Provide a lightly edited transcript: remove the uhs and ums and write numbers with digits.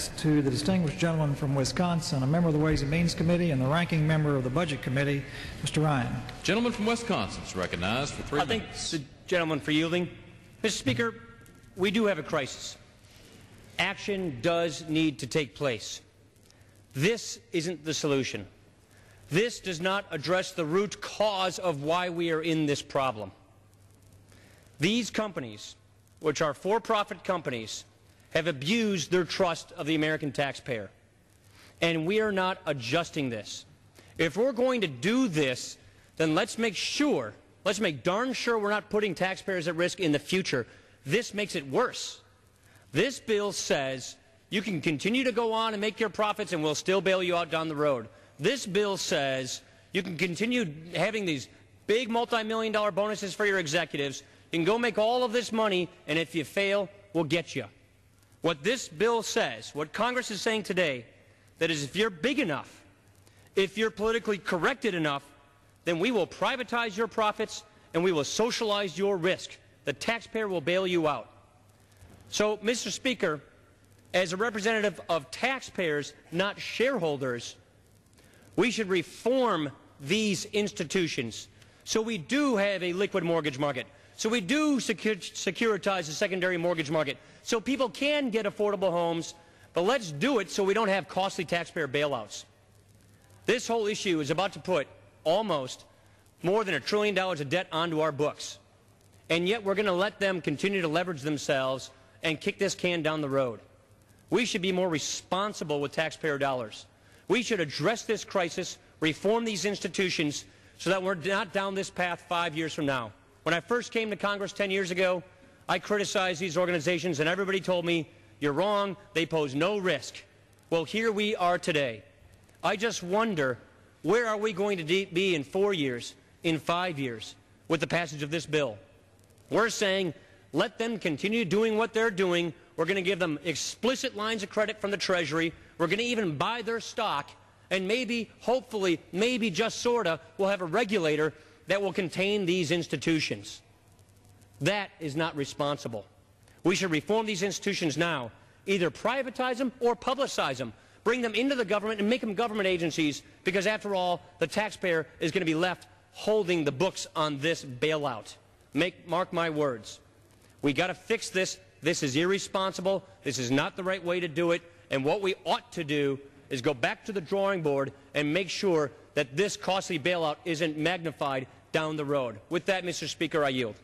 next to the distinguished gentleman from Wisconsin, a member of the Ways and Means Committee and the ranking member of the Budget Committee, Mr. Ryan. Gentleman from Wisconsin is recognized for 3 minutes. Thank the gentleman for yielding. Mr. Speaker, we do have a crisis. Action does need to take place. This isn't the solution. This does not address the root cause of why we are in this problem. These companies, which are for-profit companies, have abused their trust of the American taxpayer. And we are not adjusting this. If we're going to do this, then let's make darn sure we're not putting taxpayers at risk in the future. This makes it worse. This bill says you can continue to go on and make your profits and we'll still bail you out down the road. This bill says you can continue having these big multi-million-dollar bonuses for your executives. You can go make all of this money, and if you fail, we'll get you. What this bill says, what Congress is saying today, that is if you're big enough, if you're politically corrected enough, then we will privatize your profits and we will socialize your risk. The taxpayer will bail you out. So, Mr. Speaker, as a representative of taxpayers, not shareholders, we should reform these institutions so we do have a liquid mortgage market, so we do securitize the secondary mortgage market, so people can get affordable homes, but let's do it so we don't have costly taxpayer bailouts. This whole issue is about to put almost more than $1 trillion of debt onto our books, and yet we're going to let them continue to leverage themselves and kick this can down the road. We should be more responsible with taxpayer dollars. We should address this crisis, reform these institutions, so that we're not down this path 5 years from now. When I first came to Congress 10 years ago, I criticized these organizations, and everybody told me, you're wrong, they pose no risk. Well, here we are today. I just wonder, where are we going to be in 4 years, in 5 years, with the passage of this bill? We're saying, let them continue doing what they're doing. We're going to give them explicit lines of credit from the Treasury. We're going to even buy their stock, and maybe, hopefully, maybe just sort of, we'll have a regulator that will contain these institutions. That is not responsible. We should reform these institutions now, either privatize them or publicize them, bring them into the government and make them government agencies, because after all, the taxpayer is going to be left holding the books on this bailout. Mark my words. We got to fix this. This is irresponsible. This is not the right way to do it. And what we ought to do is go back to the drawing board and make sure that this costly bailout isn't magnified down the road. With that, Mr. Speaker, I yield.